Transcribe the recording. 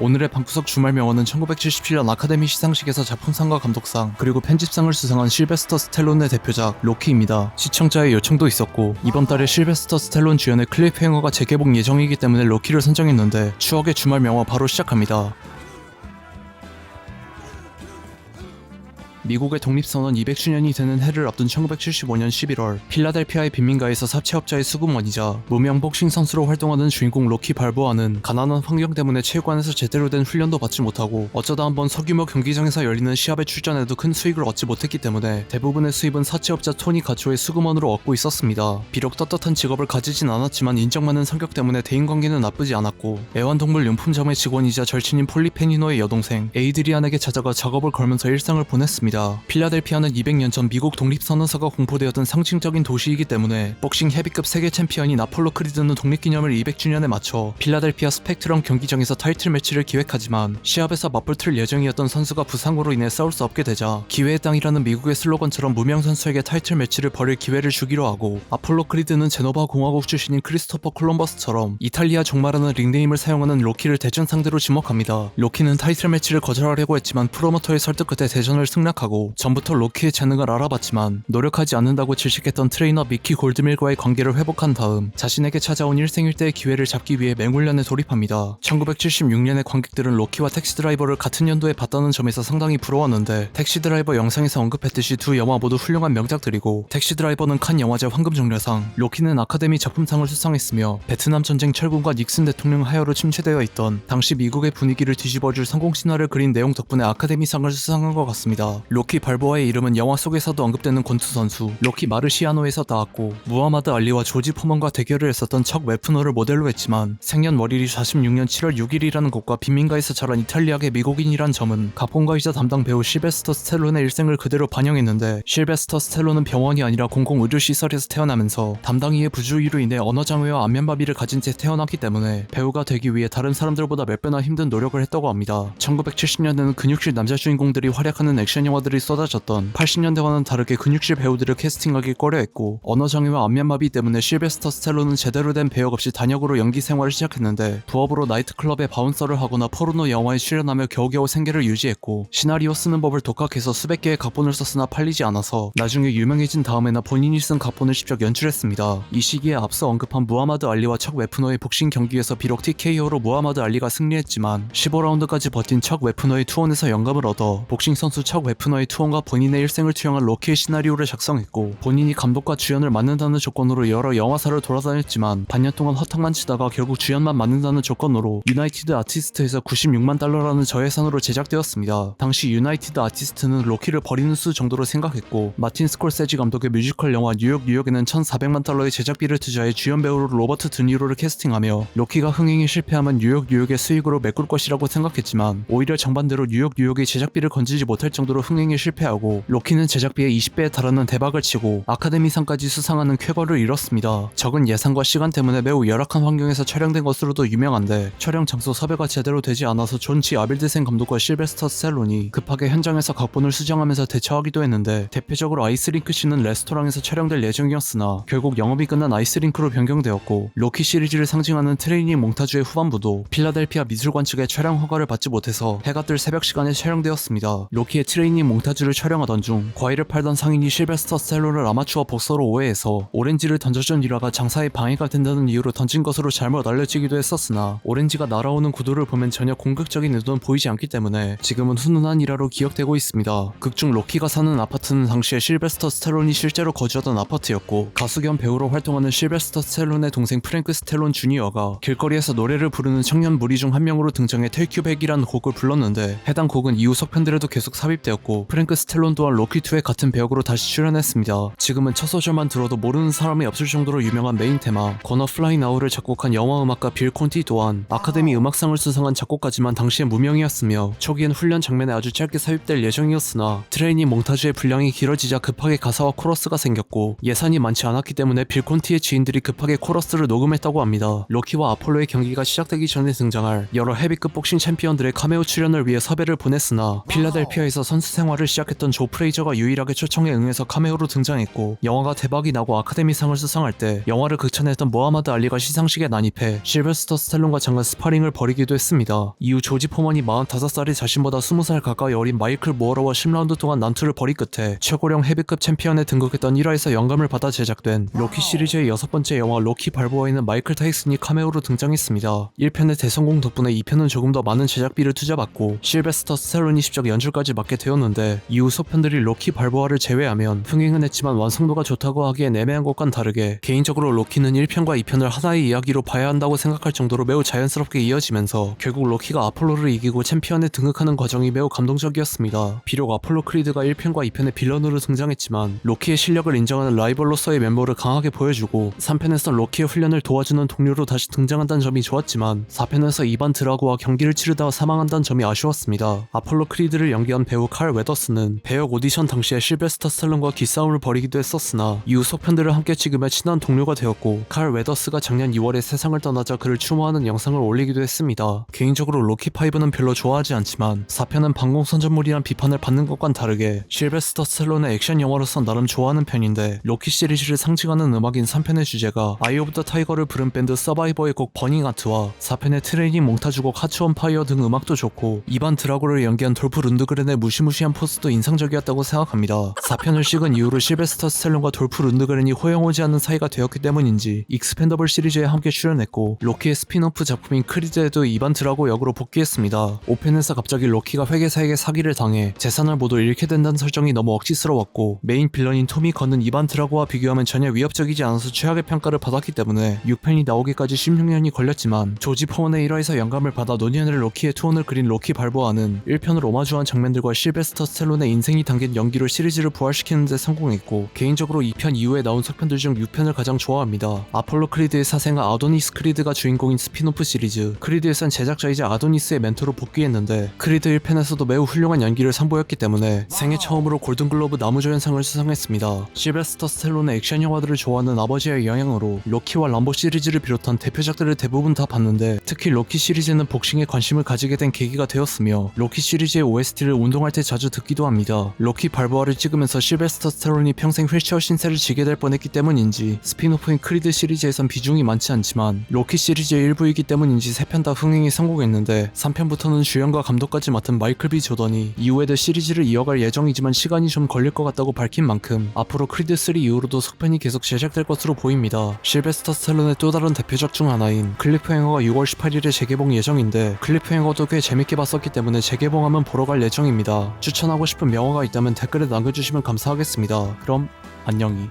오늘의 방구석 주말 명언은 1977년 아카데미 시상식에서 작품상과 감독상 그리고 편집상을 수상한 실베스터 스텔론의 대표작 로키입니다. 시청자의 요청도 있었고 이번 달에 실베스터 스텔론 주연의 클리프행어가 재개봉 예정이기 때문에 로키를 선정했는데 추억의 주말 명언 바로 시작합니다. 미국의 독립선언 200주년이 되는 해를 앞둔 1975년 11월 필라델피아의 빈민가에서 사채업자의 수금원이자 무명 복싱 선수로 활동하는 주인공 로키 발보아는 가난한 환경 때문에 체육관에서 제대로 된 훈련도 받지 못하고 어쩌다 한번 소규모 경기장에서 열리는 시합에 출전해도 큰 수익을 얻지 못했기 때문에 대부분의 수입은 사채업자 토니 가초의 수금원으로 얻고 있었습니다. 비록 떳떳한 직업을 가지진 않았지만 인정받는 성격 때문에 대인관계는 나쁘지 않았고 애완동물 용품점의 직원이자 절친인 폴리페니노의 여동생 에이드리안에게 찾아가 작업을 걸면서 일상을 보냈습니다. 필라델피아는 200년 전 미국 독립선언서가 공포되었던 상징적인 도시이기 때문에 복싱 헤비급 세계 챔피언인 아폴로 크리드는 독립기념일 200주년에 맞춰 필라델피아 스펙트럼 경기장에서 타이틀 매치를 기획하지만 시합에서 맞붙을 예정이었던 선수가 부상으로 인해 싸울 수 없게 되자 기회의 땅이라는 미국의 슬로건처럼 무명 선수에게 타이틀 매치를 벌일 기회를 주기로 하고 아폴로 크리드는 제노바 공화국 출신인 크리스토퍼 콜럼버스처럼 이탈리아 종마라는 닉네임을 사용하는 로키를 대전 상대로 지목합니다. 로키는 타이틀 매치를 거절하려고 했지만 프로모터의 설득 끝에 대전을 승낙하고 전부터 로키의 재능을 알아봤지만 노력하지 않는다고 질식했던 트레이너 미키 골드밀과의 관계를 회복한 다음 자신에게 찾아온 일생일대의 기회를 잡기 위해 맹훈련에 돌입합니다. 1976년에 관객들은 로키와 택시드라이버를 같은 연도에 봤다는 점에서 상당히 부러웠는데 택시드라이버 영상에서 언급했듯이 두 영화 모두 훌륭한 명작들이고 택시드라이버는 칸 영화제 황금종려상, 로키는 아카데미 작품상을 수상했으며 베트남 전쟁 철군과 닉슨 대통령 하야로 침체되어 있던 당시 미국의 분위기를 뒤집어줄 성공 신화를 그린 내용 덕분에 아카데미상을 수상한 것 같습니다. 로키 발보아의 이름은 영화 속에서도 언급되는 권투 선수 로키 마르시아노에서 나왔고 무하마드 알리와 조지 포먼과 대결을 했었던 척 웨프너를 모델로 했지만 생년월일이 46년 7월 6일이라는 것과 빈민가에서 자란 이탈리아계 미국인이란 점은 각본가이자 담당 배우 실베스터 스텔론의 일생을 그대로 반영했는데 실베스터 스텔론은 병원이 아니라 공공의료시설에서 태어나면서 담당이의 부주의로 인해 언어장애와 안면마비를 가진 채 태어났기 때문에 배우가 되기 위해 다른 사람들보다 몇 배나 힘든 노력을 했다고 합니다. 1970년대는 근육질 남자 주인공들이 활약하는 액션 영화들이 쏟아졌던 80년대와는 다르게 근육질 배우들을 캐스팅하기 꺼려했고 언어장애와 안면마비 때문에 실베스터 스텔론은 제대로 된 배역 없이 단역으로 연기 생활을 시작했는데 부업으로 나이트클럽에 바운서를 하거나 포르노 영화에 출연하며 겨우겨우 생계를 유지했고 시나리오 쓰는 법을 독학해서 수백 개의 각본을 썼으나 팔리지 않아서 나중에 유명해진 다음에나 본인이 쓴 각본을 직접 연출했습니다. 이 시기에 앞서 언급한 무하마드 알리와 척 웨프너의 복싱 경기에서 비록 TKO로 무하마드 알리가 승리했지만 15라운드까지 버틴 척 웨프너의 투혼에서 영감을 얻어 복싱 선수 척 웨프너의 투혼과 본인의 일생을 투영한 로키의 시나리오를 작성했고 본인이 감독과 주연을 맡는다는 조건으로 여러 영화사를 돌아다녔지만 반년 동안 허탕만 치다가 결국 주연만 맡는다는 조건으로 유나이티드 아티스트에서 96만 달러라는 저예산으로 제작되었습니다. 당시 유나이티드 아티스트는 로키를 버리는 수 정도로 생각했고 마틴 스콜세지 감독의 뮤지컬 영화 뉴욕에는 1,400만 달러의 제작비를 투자해 주연 배우로 로버트 드니로를 캐스팅하며 로키가 흥행에 실패하면 뉴욕의 수익으로 메꿀 것이라고 생각했지만 오히려 정반대로 뉴욕이 제작비를 건지지 못할 정도로 흥행에 실패하고 로키는 제작비의 20배에 달하는 대박을 치고 아카데미상까지 수상하는 쾌거를 이뤘습니다. 적은 예산과 시간 때문에 매우 열악한 환경에서 촬영된 것으로도 유명한데 촬영 장소 섭외가 제대로 되지 않아서 존 G 아빌드센 감독과 실베스터 스텔론이 급하게 현장에서 각본을 수정하면서 대처하기도 했는데 대표적으로 아이스링크 씬은 레스토랑에서 촬영될 예정이었으나 결국 영업이 끝난 아이스링크로 변경되었고 로키 시리즈를 상징하는 트레이닝 몽타주의 후반부도 필라델피아 미술관 측의 촬영 허가를 받지 못해서 해가 뜰 새벽 시간에 촬영되었습니다. 로키의 트레이닝 몽타주를 촬영하던 중 과일을 팔던 상인이 실베스터 스텔론을 아마추어 복서로 오해해서 오렌지를 던져준 일화가 장사에 방해가 된다는 이유로 던진 것으로 잘못 알려지기도 했었으나 오렌지가 날아오는 구도를 보면 전혀 공격적인 의도는 보이지 않기 때문에 지금은 훈훈한 일화로 기억되고 있습니다. 극중 로키가 사는 아파트는 당시에 실베스터 스텔론이 실제로 거주하던 아파트였고 가수 겸 배우로 활동하는 실베스터 스텔론의 동생 프랭크 스텔론 주니어가 길거리에서 노래를 부르는 청년 무리 중 한 명으로 등장해 텔큐백이라는 곡을 불렀는데 해당 곡은 이후 속편들에도 계속 삽입되었고 프랭크 스텔론 또한 로키2의 같은 배역으로 다시 출연했습니다. 지금은 첫 소절만 들어도 모르는 사람이 없을 정도로 유명한 메인 테마 Gonna Fly Now를 작곡한 영화음악가 빌 콘티 또한 아카데미 음악상을 수상한 작곡가지만 당시에 무명이었으며 초기엔 훈련 장면에 아주 짧게 삽입될 예정이었으나 트레이닝 몽타주의 분량이 길어지자 급하게 가사와 코러스가 생겼고 예산이 많지 않았기 때문에 빌 콘티의 지인들이 급하게 코러스를 녹음했다고 합니다. 로키와 아폴로의 경기가 시작되기 전에 등장할 여러 헤비급 복싱 챔피언들의 카메오 출연을 위해 섭외를 보냈으나 필라델피아에서 선수 생활 생활을 시작했던 조 프레이저가 유일하게 초청에 응해서 카메오로 등장했고, 영화가 대박이 나고 아카데미상을 수상할 때 영화를 극찬했던 모하마드 알리가 시상식에 난입해 실베스터 스탈론과 잠깐 스파링을 벌이기도 했습니다. 이후 조지 포먼이 45살이 자신보다 20살 가까이 어린 마이클 모어러와 10라운드 동안 난투를 벌인 끝에 최고령 헤비급 챔피언에 등극했던 1화에서 영감을 받아 제작된 로키 시리즈의 6번째 영화 로키 발보아에는 마이클 타이슨이 카메오로 등장했습니다. 1편의 대성공 덕분에 2편은 조금 더 많은 제작비를 투자받고 실베스터 스탈론이 직접 연출까지 맡게 되었는데, 이후 소편들이 로키 발보아를 제외하면 흥행은 했지만 완성도가 좋다고 하기엔 애매한 것과는 다르게 개인적으로 로키는 1편과 2편을 하나의 이야기로 봐야 한다고 생각할 정도로 매우 자연스럽게 이어지면서 결국 로키가 아폴로를 이기고 챔피언에 등극하는 과정이 매우 감동적이었습니다. 비록 아폴로 크리드가 1편과 2편의 빌런으로 등장했지만 로키의 실력을 인정하는 라이벌로서의 면모를 강하게 보여주고, 3편에서 로키의 훈련을 도와주는 동료로 다시 등장한다는 점이 좋았지만 4편에서 이반 드라고와 경기를 치르다가 사망한다는 점이 아쉬웠습니다. 아폴로 크리드를 연기한 배우 칼 웨더스는 배역 오디션 당시에 실베스터 스탈론과 기싸움을 벌이기도 했었으나 이후 속편들을 함께 찍으며 친한 동료가 되었고, 칼 웨더스가 작년 2월에 세상을 떠나자 그를 추모하는 영상을 올리기도 했습니다. 개인적으로 로키5는 별로 좋아하지 않지만 4편은 방공선전물이란 비판을 받는 것과는 다르게 실베스터 스탈론의 액션 영화로서 나름 좋아하는 편인데, 로키 시리즈를 상징하는 음악인 3편의 주제가 아이 오브 더 타이거를 부른 밴드 서바이버의 곡 버닝 아트와 4편의 트레이닝 몽타주곡 하츠 온 파이어 등 음악도 좋고, 이반 드라고를 연기한 돌프 룬드그렌의 무시무시한 포스도 인상적이었다고 생각합니다. 4편을 찍은 이후로 실베스터 스탈론과 돌프 룬드그렌이 호영오지 않는 사이가 되었기 때문인지 익스펜더블 시리즈에 함께 출연했고, 로키의 스핀오프 작품인 크리드에도 이반 드라고 역으로 복귀했습니다. 5편에서 갑자기 로키가 회계사에게 사기를 당해 재산을 모두 잃게 된다는 설정이 너무 억지스러웠고, 메인 빌런인 토미 건은 이반 드라고와 비교하면 전혀 위협적이지 않아서 최악의 평가를 받았기 때문에 6편이 나오기까지 16년이 걸렸지만, 조지 포먼의 1화에서 영감을 받아 노년의 로키의 투혼을 그린 로키 발보아는 1편을 오마주한 장면들과 실베스터 스탈론의 인생이 담긴 연기로 시리즈를 부활시키는 데 성공했고, 개인적으로 2편 이후에 나온 속편들 중 6편을 가장 좋아합니다. 아폴로 크리드의 사생아 아도니스 크리드가 주인공인 스피노프 시리즈 크리드에선 제작자이자 아도니스의 멘토로 복귀했는데, 크리드 1편에서도 매우 훌륭한 연기를 선보였기 때문에 생애 처음으로 골든글로브 나무조연상을 수상했습니다. 실베스터 스탈론의 액션 영화들을 좋아하는 아버지의 영향으로 로키와 람보 시리즈를 비롯한 대표작들을 대부분 다 봤는데, 특히 로키 시리즈는 복싱에 관심을 가지게 된 계기가 되었으며 로키 시리즈의 OST를 운동할 때 자주 듣기도 합니다. 로키 발보아를 찍으면서 실베스터 스탈론이 평생 휠체어 신세를 지게 될 뻔했기 때문인지 스피노프인 크리드 시리즈에선 비중이 많지 않지만 로키 시리즈의 일부이기 때문인지 3편 다 흥행에 성공했는데, 3편부터는 주연과 감독까지 맡은 마이클 B 조던이 이후에도 시리즈를 이어갈 예정이지만 시간이 좀 걸릴 것 같다고 밝힌 만큼 앞으로 크리드 3 이후로도 속편이 계속 제작될 것으로 보입니다. 실베스터 스탈론의 또 다른 대표작 중 하나인 클리프행어가 6월 18일에 재개봉 예정인데, 클리프행어도 꽤 재밌게 봤었기 때문에 재개봉하면 보러 갈 예정입니다. 추천하고 싶은 영화가 있다면 댓글에 남겨주시면 감사하겠습니다. 그럼 안녕히.